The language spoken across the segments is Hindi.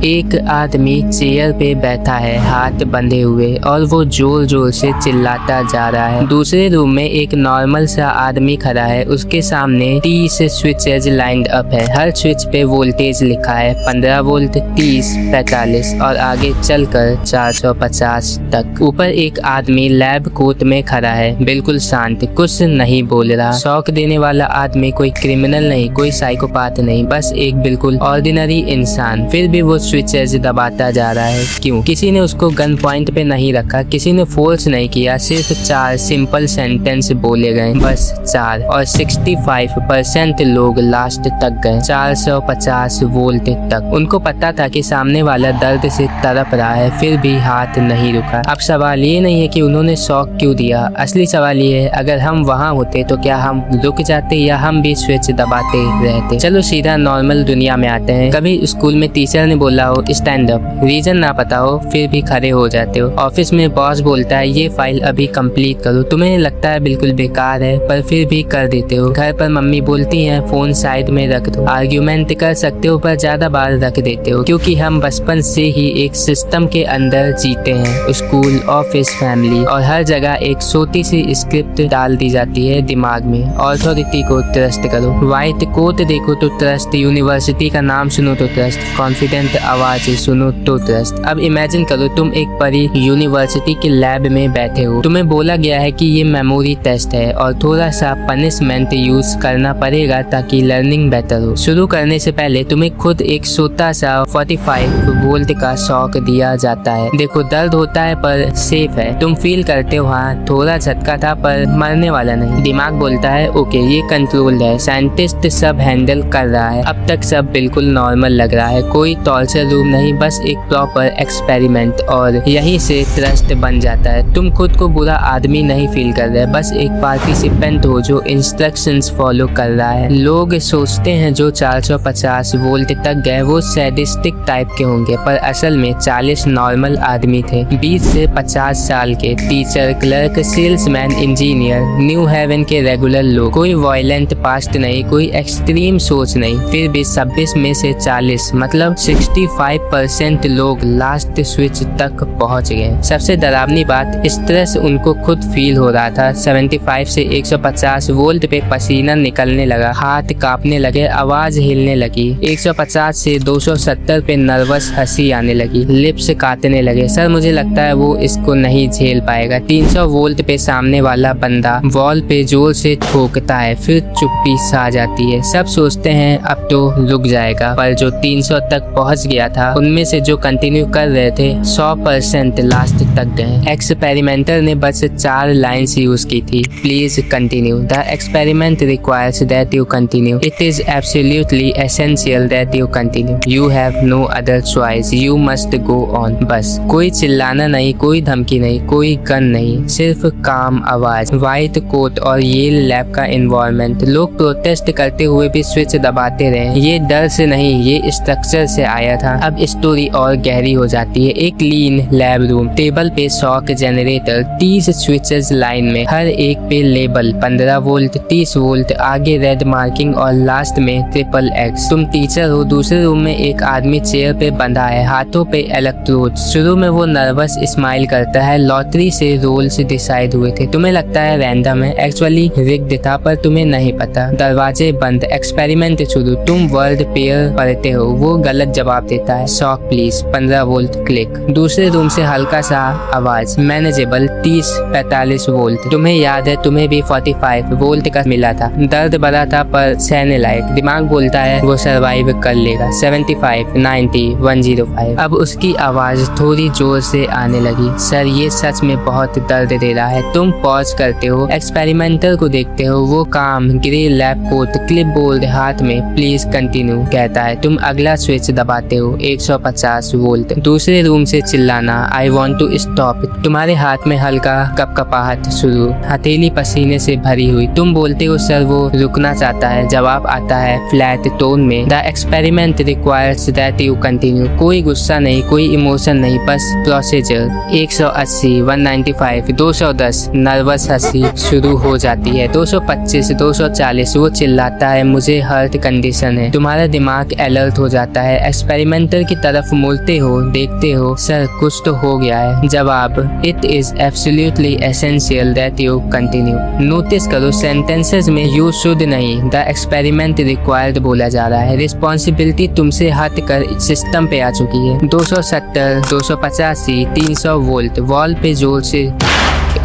एक आदमी चेयर पे बैठा है हाथ बंधे हुए और वो जोर जोर से चिल्लाता जा रहा है। दूसरे रूम में एक नॉर्मल सा आदमी खड़ा है, उसके सामने 30 स्विचेज लाइंड अप है। हर स्विच पे वोल्टेज लिखा है 15 वोल्ट, 30, 45 और आगे चलकर 450 तक। ऊपर एक आदमी लैब कोट में खड़ा है, बिल्कुल शांत, कुछ नहीं बोल रहा। शौक देने वाला आदमी कोई क्रिमिनल नहीं, कोई साइकोपाथ नहीं, बस एक बिल्कुल ऑर्डिनरी इंसान। फिर भी वो स्विचेस दबाता जा रहा है। क्यों? किसी ने उसको गन पॉइंट पे नहीं रखा, किसी ने फोर्स नहीं किया, सिर्फ 4 सिंपल सेंटेंस बोले गए, बस 4। और 65% लोग लास्ट तक गए, 450 वोल्ट तक। उनको पता था कि सामने वाला दर्द से तड़प रहा है, फिर भी हाथ नहीं रुका। अब सवाल ये नहीं है कि उन्होंने शॉक क्यों दिया, असली सवाल ये है अगर हम वहाँ होते तो क्या हम रुक जाते या हम भी स्विच दबाते रहते। चलो सीधा नॉर्मल दुनिया में आते हैं। कभी स्कूल में टीचर ने बोला हो स्टैंड अप, रीजन ना पता हो फिर भी खड़े हो जाते हो। ऑफिस में बॉस बोलता है ये फाइल अभी कंप्लीट करो, तुम्हें लगता है बिल्कुल बेकार है पर फिर भी कर देते हो। घर पर मम्मी बोलती है फोन साइड में रख दो, आर्ग्यूमेंट कर सकते हो पर ज्यादा बार रख देते हो, क्योंकि हम बचपन से ही एक सिस्टम के अंदर जीते हैं। स्कूल, ऑफिस, फैमिली और हर जगह एक छोटी सी स्क्रिप्ट डाल दी जाती है दिमाग में। ऑथोरिटी को ट्रस्ट करो, व्हाइट कोट देखो तो ट्रस्ट, यूनिवर्सिटी का नाम सुनो तो ट्रस्ट, कॉन्फिडेंट आवाज सुनो तो ट्रस्ट। अब इमेजिन करो तुम एक परी यूनिवर्सिटी के लैब में बैठे हो, तुम्हें बोला गया है कि ये मेमोरी टेस्ट है और थोड़ा सा पनिशमेंट यूज करना पड़ेगा ताकि लर्निंग बेटर हो। शुरू करने से पहले तुम्हें खुद एक छोटा सा 45 वोल्ट का शॉक दिया जाता है। देखो दर्द होता है पर सेफ है, तुम फील करते हो हाँ थोड़ा झटका था पर मरने वाला नहीं। दिमाग बोलता है ओके ये कंट्रोल्ड है, साइंटिस्ट सब हैंडल कर रहा है, अब तक सब बिल्कुल नॉर्मल लग रहा है, कोई टॉर्चर रूम नहीं, बस एक प्रॉपर एक्सपेरिमेंट। और यहीं से ट्रस्ट बन जाता है। तुम खुद को बुरा आदमी नहीं फील कर रहे, बस एक पार्टिसिपेंट हो जो इंस्ट्रक्शंस फॉलो कर रहा है। लोग सोचते हैं जो 450 वोल्ट तक गए वो सैडिस्टिक टाइप के होंगे, पर असल में 40 नॉर्मल आदमी थे, 20 से 50 साल के, teacher, clerk, salesman, engineer, New Haven के रेगुलर लोग। कोई वायलेंट पास्ट नहीं, कोई एक्सट्रीम सोच नहीं, फिर भी 26 में से 40 मतलब 65% लोग लास्ट स्विच तक पहुंच गए। सबसे डरावनी बात, स्ट्रेस उनको खुद फील हो रहा था। 75 से 150 वोल्ट पे पसीना निकलने लगा, हाथ कांपने लगे, आवाज हिलने लगी। 150 से 270 पे नर्वस हंसी आने लगी, लिप्स काटने लगे। सर मुझे लगता है वो इसको नहीं झेल पाएगा। 300 वोल्ट पे सामने वाला बंदा वॉल पे जोर से ठोकता है, फिर चुप्पी सा जाती है। सब सोचते हैं अब तो रुक जाएगा, पर जो 300 तक पहुंच गया था उनमें से जो कंटिन्यू कर रहे थे 100% लास्ट तक गए। एक्सपेरिमेंटर ने बस 4 लाइन्स यूज की थी, please continue, the experiment requires that you continue, it is absolutely essential that you continue, you have no other choice, you must go on. बस कोई चिल्लाना नहीं, कोई धमकी नहीं, कोई गन नहीं, सिर्फ काम आवाज, व्हाइट कोट और ये लैब का एनवायरनमेंट। लोग प्रोटेस्ट करते हुए भी स्विच दबाते रहे। ये डर से नहीं, ये स्ट्रक्चर से आया था। अब स्टोरी और गहरी हो जाती है। एक क्लीन लैब रूम, टेबल पे शॉक जनरेटर, 30 स्विचेस लाइन में, हर एक पे लेबल 15 वोल्ट, 30 वोल्ट, आगे रेड मार्किंग और लास्ट में XXX। तुम टीचर हो, दूसरे रूम में एक आदमी चेयर पे बंधा है, हाथों पे इलेक्ट्रोड। शुरू में वो नर्वस स्माइल करता है, लॉटरी से रोल्स डिसाइड हुए थे, तुम्हें लगता है रैंडम है, एक्चुअली रिग्ड था पर तुम्हें नहीं पता। दरवाजे बंद, एक्सपेरिमेंट शुरू, तुम वर्ल्ड पेयर पढ़ते हो, वो गलत जवाब देता है, शॉक प्लीज, 15 वोल्ट, क्लिक। दूसरे रूम से हल्का सा आवाज, मैनेजेबल, 30-45 वोल्ट, तुम्हें याद है तुम्हें भी 45 वोल्ट का मिला था, दर्द बड़ा था पर सहने लायक। दिमाग बोलता है वो सरवाइव कर लेगा, 75, 90, 105। अब उसकी आवाज थोड़ी जोर से आने लगी, सर ये सच में बहुत दर्द दे रहा है। तुम पॉज करते हो, एक्सपेरिमेंटर को देखते हो, वो काम, grey lab coat, clipboard हाथ में, प्लीज कंटिन्यू कहता है। तुम अगला स्विच दबाते हो, 150 वोल्ट। दूसरे रूम से चिल्लाना, आई वॉन्ट टू स्टॉप, तुम्हारे हाथ में हल्का कपकपाहट शुरू, हथेली पसीने से भरी हुई। तुम बोलते हो सर वो रुकना चाहता है, जवाब आता है फ्लैट टोन में, the experiment requires that you continue. कोई गुस्सा नहीं, कोई इमोशन नहीं, बस प्रोसीजर। 180, 195, 210, नर्वस हंसी शुरू हो जाती है। 225, 240, वो चिल्लाता है मुझे हार्ट कंडीशन है। तुम्हारा दिमाग अलर्ट हो जाता है, एक्सपेरिमेंट एक्सपेरिमेंटर की तरफ मुड़ते हो, देखते हो, सर कुछ तो हो गया है। जवाब, it is absolutely essential that you continue. Notice करो सेंटेंसेस में यू शुड नहीं, द एक्सपेरिमेंट रिक्वायर्ड बोला जा रहा है। रिस्पॉन्सिबिलिटी तुमसे हट कर सिस्टम पे आ चुकी है। 270, 285, 300 वोल्ट, वॉल पे जोर से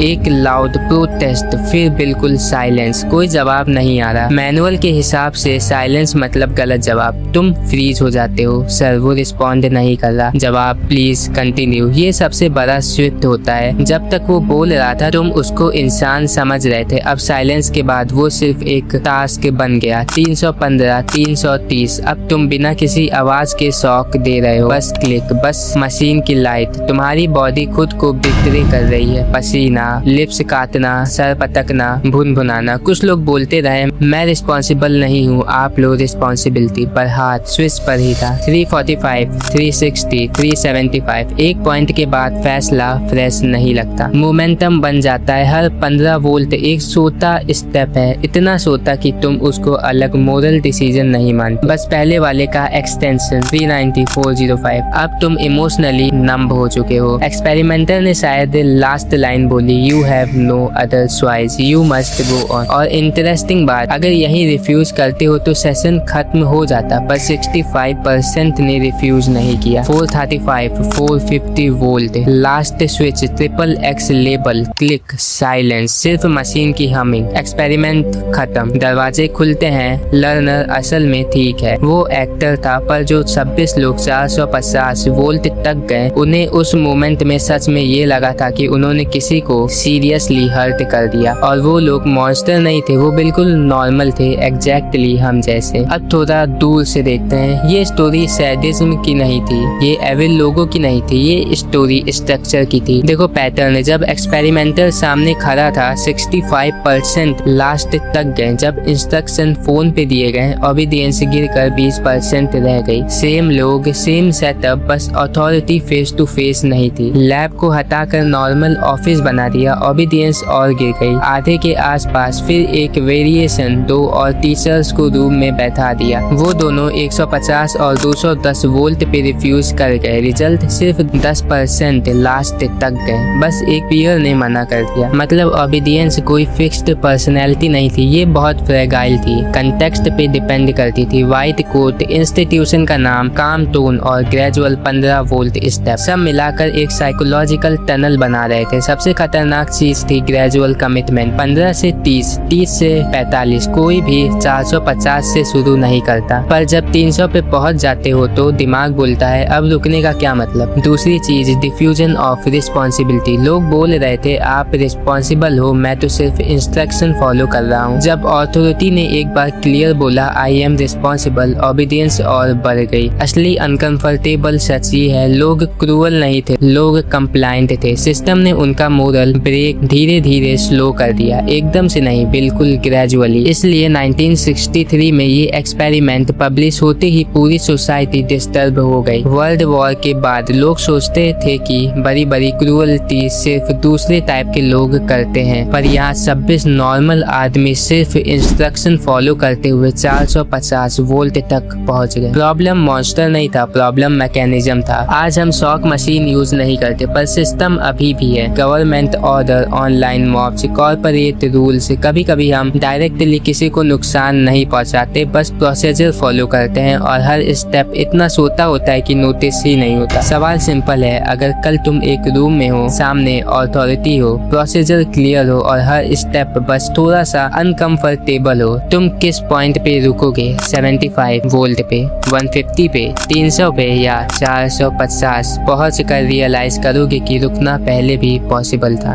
एक लाउड प्रोटेस्ट, फिर बिल्कुल साइलेंस, कोई जवाब नहीं आ रहा। मैनुअल के हिसाब से साइलेंस मतलब गलत जवाब। तुम फ्रीज हो जाते हो, सर वो रिस्पॉन्ड नहीं कर रहा। जवाब, प्लीज कंटिन्यू। ये सबसे बड़ा स्विफ्ट होता है। जब तक वो बोल रहा था तुम उसको इंसान समझ रहे थे, अब साइलेंस के बाद वो सिर्फ एक टास्क बन गया। 315, 330, अब तुम बिना किसी आवाज के शॉक दे रहे हो। बस क्लिक, बस मशीन की लाइट, तुम्हारी बॉडी खुद को बिक्री कर रही है। पसीना, लिप्स काटना, सर पटकना, भुनभुनाना। कुछ लोग बोलते रहे मैं रिस्पॉन्सिबल नहीं हूँ, आप लो रिस्पॉन्सिबिलिटी, पर हाथ स्विच पर ही था। 345, 360, 375, एक पॉइंट के बाद फैसला फ्रेश नहीं लगता। मोमेंटम बन जाता है। हर 15 वोल्ट एक सोता स्टेप है, इतना सोता कि तुम उसको अलग मोरल डिसीजन नहीं मानते। बस पहले वाले का एक्सटेंशन 390, 405। अब तुम इमोशनली नंब हो चुके हो। एक्सपेरिमेंटर ने शायद लास्ट लाइन बोली, you have no other choice, you must go on. और इंटरेस्टिंग बात, अगर यही रिफ्यूज करते हो तो सेशन खत्म हो जाता, पर 65% ने रिफ्यूज नहीं किया। 435, 450 volt, last switch, triple x label, click, silence, सिर्फ मशीन की हमिंग। एक्सपेरिमेंट खत्म। दरवाजे खुलते हैं। लर्नर असल में ठीक है, वो एक्टर था, पर जो 26 लोग 450 वोल्ट तक गए, उन्हें उस मोमेंट में सच में ये लगा था कि उन्होंने किसी को सीरियसली हर्ट कर दिया। और वो लोग मॉन्स्टर नहीं थे, वो बिल्कुल नॉर्मल थे, एग्जैक्टली हम जैसे। अब थोड़ा दूर से देखते हैं। ये स्टोरी सैडिज्म की नहीं थी, ये एविल लोगों की नहीं थी, ये स्टोरी स्ट्रक्चर की थी। देखो पैटर्न, जब एक्सपेरिमेंटर सामने खड़ा था 65% लास्ट तक गए। जब इंस्ट्रक्शन फोन पे दिए गए, ओबीडियंस गिरकर 20% रह गई। सेम लोग, सेम सेटअप, बस अथॉरिटी फेस टू फेस नहीं थी। लैब को हटाकर नॉर्मल ऑफिस बना दिया, ओबीडियंस और गिर गई। आधे के आसपास फिर एक वेरिएशन, 2 और टीचर्स को रूम में बैठा दिया। वो दोनों 150 और 210 वोल्ट पे रिफ्यूज कर गए। रिजल्ट सिर्फ 10% लास्ट तक गए। बस एक पीयर ने मना कर दिया। मतलब ओबीडियंस कोई फिक्स्ड पर्सनैलिटी नहीं थी, ये बहुत फ्रेगाइल थी, कंटेक्स्ट पे डिपेंड करती थी। व्हाइट कोट, इंस्टीट्यूशन का नाम, काम टोन और ग्रेजुअल 15 वोल्ट स्टेप, सब मिलाकर एक साइकोलॉजिकल टनल बना रहे थे। सबसे खतरनाक चीज थी ग्रेजुअल कमिटमेंट। 15 से 30, 30 से 45, कोई भी 450 से शुरू नहीं करता, पर जब 300 पे पहुंच जाते हो तो दिमाग बोलता है अब रुकने का क्या मतलब। दूसरी चीज, डिफ्यूजन ऑफ रिस्पॉन्सिबिलिटी। लोग बोल रहे थे आप रिस्पॉन्सिबल हो, मैं तो सिर्फ इंस्ट्रक्शन फॉलो कर रहा हूँ। जब अथॉरिटी ने एक बार क्लियर बोला आई एम रिस्पॉन्सिबल, ओबीडियंस और बढ़ गई। असली अनकंफर्टेबल सच ये है, लोग क्रूअल नहीं थे, लोग कंप्लायंट थे। सिस्टम ने उनका मोरल ब्रेक धीरे धीरे स्लो कर दिया, एकदम से नहीं, बिल्कुल ग्रेजुअली। इसलिए 1963 में ये एक्सपेरिमेंट पब्लिश होते ही पूरी सोसाइटी डिस्टर्ब हो गई। वर्ल्ड वॉर के बाद लोग सोचते थे कि बड़ी बड़ी क्रूअल्टी सिर्फ दूसरे टाइप के लोग करते हैं, पर यहाँ 26 नॉर्मल आदमी सिर्फ इंस्ट्रक्शन फॉलो करते हुए 450 वोल्ट तक पहुंच गए। प्रॉब्लम मॉन्स्टर नहीं था, प्रॉब्लम मैकेनिज्म था। आज हम शॉक मशीन यूज नहीं करते, पर सिस्टम अभी भी है। Government order, online mobs, corporate rules. कभी कभी हम डायरेक्टली किसी को नुकसान नहीं पहुंचाते, बस प्रोसीजर फॉलो करते हैं और हर स्टेप इतना सोता होता है कि नोटिस ही नहीं होता। सवाल सिंपल है, अगर कल तुम एक रूम में हो, सामने अथॉरिटी हो, प्रोसीजर क्लियर हो और हर स्टेप बस थोड़ा सा अनकंफर्टेबल हो, तुम किस पॉइंट पे रुकोगे? 75 वोल्ट पे, 150 पे, 300 पे या 450? पहुंच कर रियलाइज करोगे कि रुकना पहले भी पॉसिबल था।